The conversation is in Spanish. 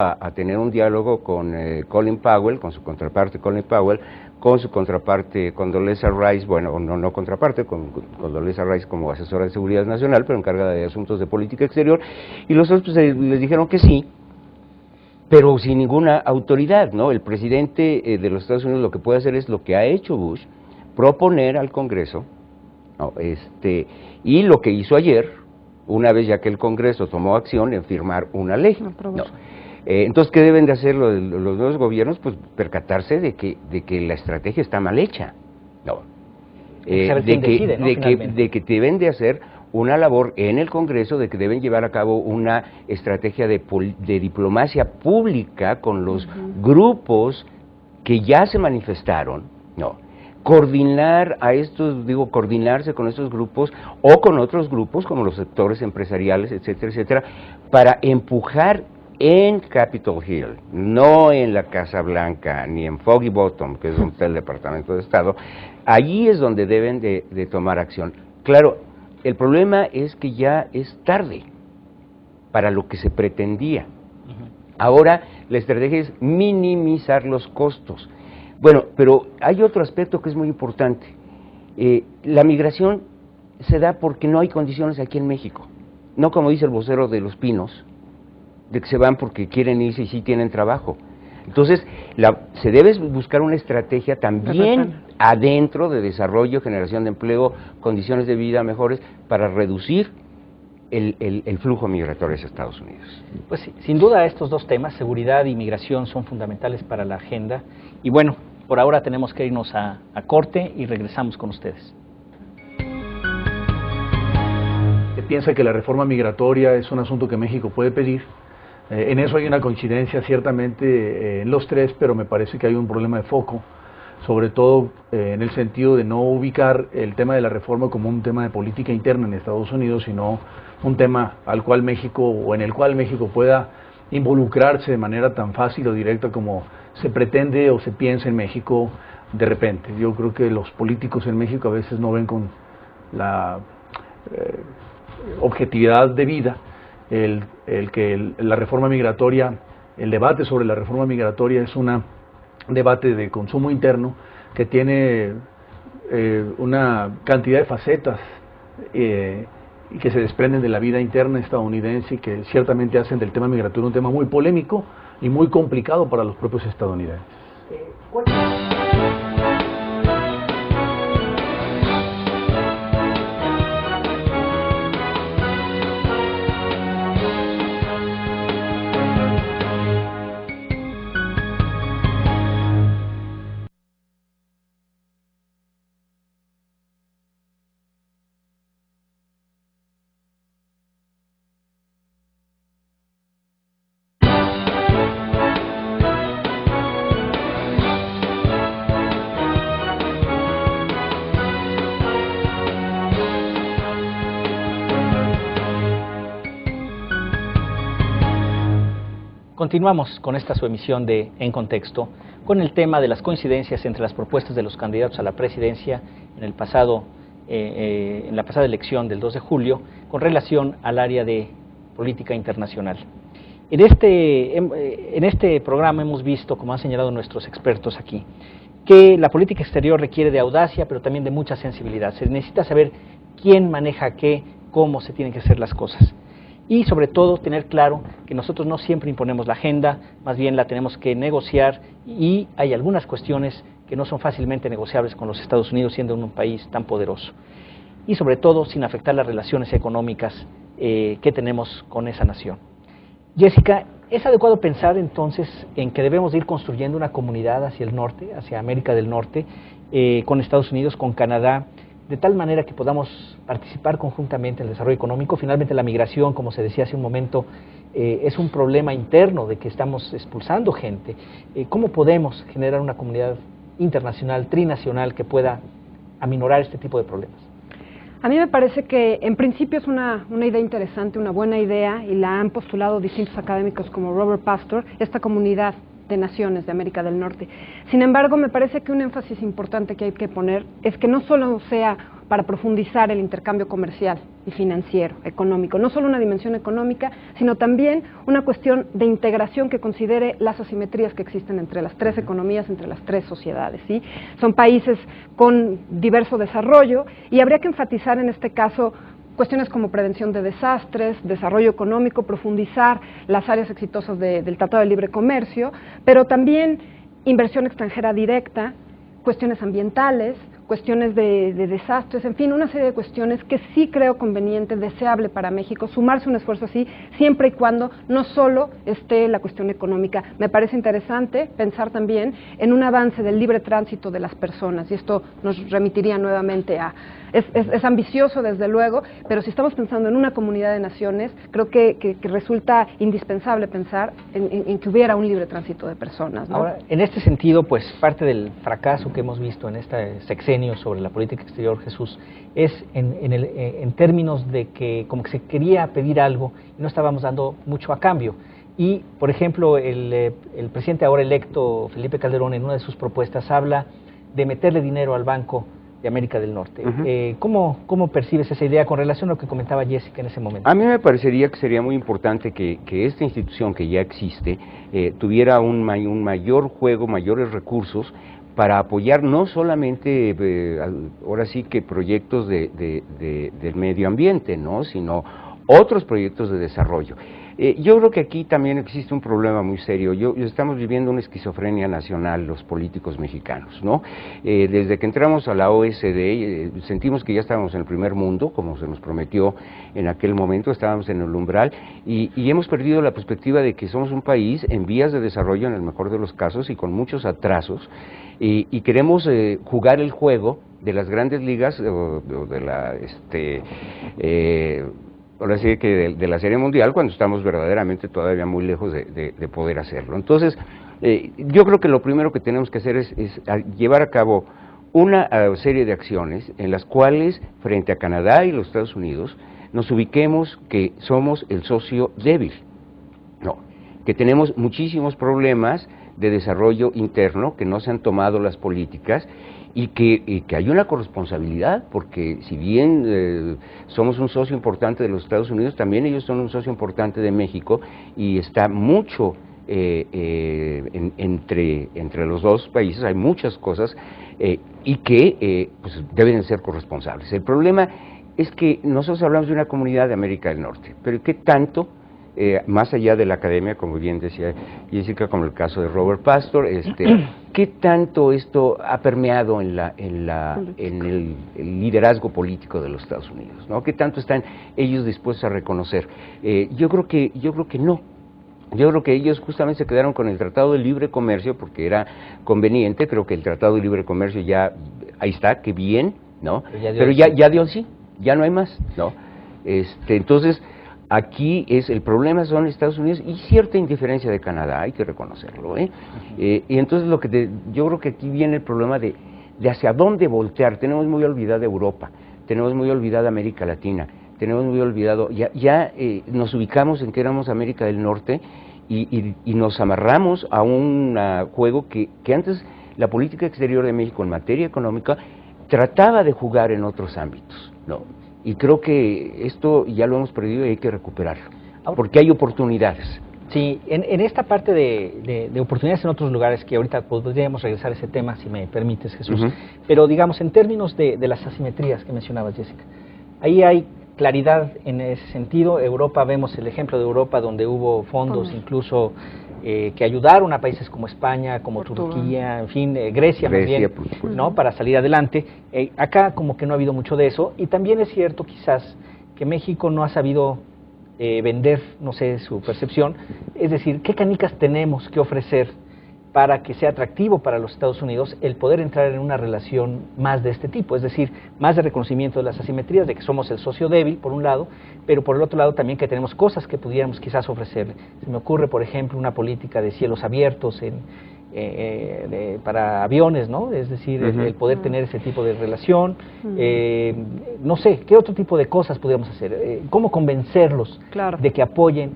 a tener un diálogo con Colin Powell, con su contraparte Colin Powell, con su contraparte Condoleezza Rice, bueno, no contraparte, con Condoleezza Rice como asesora de seguridad nacional, pero encargada de asuntos de política exterior, y los otros pues, les dijeron que sí, pero sin ninguna autoridad, ¿no? El presidente de los Estados Unidos lo que puede hacer es lo que ha hecho Bush, proponer al Congreso, ¿no? Y lo que hizo ayer, una vez ya que el Congreso tomó acción en firmar una ley, ¿no? Entonces, ¿qué deben de hacer los nuevos gobiernos? Pues percatarse de que la estrategia está mal hecha, ¿no? De que deben de hacer una labor en el Congreso, de que deben llevar a cabo una estrategia de diplomacia pública con los grupos que ya se manifestaron, ¿no? Coordinar a estos, coordinarse con estos grupos o con otros grupos como los sectores empresariales, etcétera, etcétera, para empujar en Capitol Hill, no en la Casa Blanca, ni en Foggy Bottom, que es donde está el Departamento de Estado. Allí es donde deben de tomar acción. Claro, el problema es que ya es tarde para lo que se pretendía. Ahora la estrategia es minimizar los costos. Bueno, pero hay otro aspecto que es muy importante. La migración se da porque no hay condiciones aquí en México. No como dice el vocero de Los Pinos, de que se van porque quieren irse y sí tienen trabajo. Entonces, se debe buscar una estrategia también adentro de desarrollo, generación de empleo, condiciones de vida mejores, para reducir el flujo migratorio hacia Estados Unidos. Pues sí, sin duda estos dos temas, seguridad y migración, son fundamentales para la agenda. Y bueno, por ahora tenemos que irnos a corte y regresamos con ustedes. Se piensa que la reforma migratoria es un asunto que México puede pedir. En eso hay una coincidencia ciertamente en los tres, pero me parece que hay un problema de foco, sobre todo en el sentido de no ubicar el tema de la reforma como un tema de política interna en Estados Unidos, sino un tema al cual México, o en el cual México pueda involucrarse de manera tan fácil o directa como se pretende o se piensa en México de repente. Yo creo que los políticos en México a veces no ven con la objetividad debida la reforma migratoria, el debate sobre la reforma migratoria es un debate de consumo interno que tiene una cantidad de facetas y que se desprenden de la vida interna estadounidense y que ciertamente hacen del tema migratorio un tema muy polémico y muy complicado para los propios estadounidenses. Continuamos con esta su emisión de En Contexto, con el tema de las coincidencias entre las propuestas de los candidatos a la presidencia en la pasada elección del 2 de julio, con relación al área de política internacional. En este programa hemos visto, como han señalado nuestros expertos aquí, que la política exterior requiere de audacia, pero también de mucha sensibilidad. Se necesita saber quién maneja qué, cómo se tienen que hacer las cosas. Y sobre todo tener claro que nosotros no siempre imponemos la agenda, más bien la tenemos que negociar, y hay algunas cuestiones que no son fácilmente negociables con los Estados Unidos, siendo un país tan poderoso. Y sobre todo sin afectar las relaciones económicas que tenemos con esa nación. Jessica, ¿es adecuado pensar entonces en que debemos ir construyendo una comunidad hacia el norte, hacia América del Norte, con Estados Unidos, con Canadá, de tal manera que podamos participar conjuntamente en el desarrollo económico? Finalmente la migración, como se decía hace un momento, es un problema interno de que estamos expulsando gente. ¿Cómo podemos generar una comunidad internacional, trinacional, que pueda aminorar este tipo de problemas? A mí me parece que en principio es una idea interesante, una buena idea, y la han postulado distintos académicos como Robert Pastor, esta comunidad de naciones de América del Norte. Sin embargo, me parece que un énfasis importante que hay que poner es que no solo sea para profundizar el intercambio comercial y financiero, económico. No solo una dimensión económica, sino también una cuestión de integración que considere las asimetrías que existen entre las tres economías, entre las tres sociedades, ¿sí? Son países con diverso desarrollo y habría que enfatizar en este caso cuestiones como prevención de desastres, desarrollo económico, profundizar las áreas exitosas del Tratado de Libre Comercio, pero también inversión extranjera directa, cuestiones ambientales, cuestiones de desastres, en fin, una serie de cuestiones que sí creo conveniente, deseable para México, sumarse un esfuerzo así, siempre y cuando no solo esté la cuestión económica. Me parece interesante pensar también en un avance del libre tránsito de las personas, y esto nos remitiría nuevamente a... Es ambicioso, desde luego, pero si estamos pensando en una comunidad de naciones, creo que resulta indispensable pensar en que hubiera un libre tránsito de personas, ¿no? Ahora, en este sentido, pues parte del fracaso que hemos visto en este sexenio sobre la política exterior, Jesús, es en términos de que como que se quería pedir algo y no estábamos dando mucho a cambio. Y, por ejemplo, el presidente ahora electo, Felipe Calderón, en una de sus propuestas habla de meterle dinero al Banco de América del Norte. ¿Cómo percibes esa idea con relación a lo que comentaba Jessica en ese momento? A mí me parecería que sería muy importante que esta institución que ya existe tuviera un mayor juego, mayores recursos para apoyar no solamente, ahora sí que proyectos del medio ambiente, ¿no?, sino otros proyectos de desarrollo. Yo creo que aquí también existe un problema muy serio. Estamos viviendo una esquizofrenia nacional los políticos mexicanos, ¿no? Desde que entramos a la OSD sentimos que ya estábamos en el primer mundo, como se nos prometió en aquel momento, estábamos en el umbral y hemos perdido la perspectiva de que somos un país en vías de desarrollo en el mejor de los casos y con muchos atrasos y queremos jugar el juego de las grandes ligas o de la ahora sí que de la Serie Mundial, cuando estamos verdaderamente todavía muy lejos de poder hacerlo. Entonces, yo creo que lo primero que tenemos que hacer es llevar a cabo una serie de acciones en las cuales, frente a Canadá y los Estados Unidos, nos ubiquemos que somos el socio débil, no, que tenemos muchísimos problemas de desarrollo interno, que no se han tomado las políticas, y que hay una corresponsabilidad, porque si bien somos un socio importante de los Estados Unidos, también ellos son un socio importante de México, y está mucho entre los dos países, hay muchas cosas, y que pues deben ser corresponsables. El problema es que nosotros hablamos de una comunidad de América del Norte, pero ¿qué tanto? Más allá de la academia, como bien decía Jessica, como el caso de Robert Pastor, ¿qué tanto esto ha permeado en el liderazgo político de los Estados Unidos, ¿no? ¿Qué tanto están ellos dispuestos a reconocer? Yo creo que no. Yo creo que ellos justamente se quedaron con el Tratado de Libre Comercio porque era conveniente. Creo que el Tratado de Libre Comercio ya, ahí está, qué bien, ¿no? Pero ya dio sí, ya no hay más, ¿no? Entonces, aquí el problema son Estados Unidos y cierta indiferencia de Canadá, hay que reconocerlo, y entonces yo creo que aquí viene el problema de hacia dónde voltear. Tenemos muy olvidada Europa, tenemos muy olvidada América Latina, tenemos muy olvidado, ya nos ubicamos en que éramos América del Norte y nos amarramos a un juego que antes la política exterior de México en materia económica trataba de jugar en otros ámbitos, ¿no? Y creo que esto ya lo hemos perdido y hay que recuperarlo, porque hay oportunidades. Sí, en esta parte de oportunidades en otros lugares, que ahorita podríamos regresar a ese tema, si me permites, Jesús, pero digamos, en términos de las asimetrías que mencionabas, Jessica, ahí hay claridad en ese sentido. Europa, vemos el ejemplo de Europa, donde hubo fondos incluso que ayudaron a países como España, como Turquía, en fin, Grecia más bien, ¿no?, para salir adelante. Acá como que no ha habido mucho de eso, y también es cierto quizás que México no ha sabido vender, no sé, su percepción, es decir, ¿qué canicas tenemos que ofrecer para que sea atractivo para los Estados Unidos el poder entrar en una relación más de este tipo? Es decir, más de reconocimiento de las asimetrías, de que somos el socio débil, por un lado, pero por el otro lado también que tenemos cosas que pudiéramos quizás ofrecerle. Se me ocurre, por ejemplo, una política de cielos abiertos para aviones, ¿no? Es decir, el poder tener ese tipo de relación. No sé, ¿qué otro tipo de cosas podríamos hacer? ¿Cómo convencerlos de que apoyen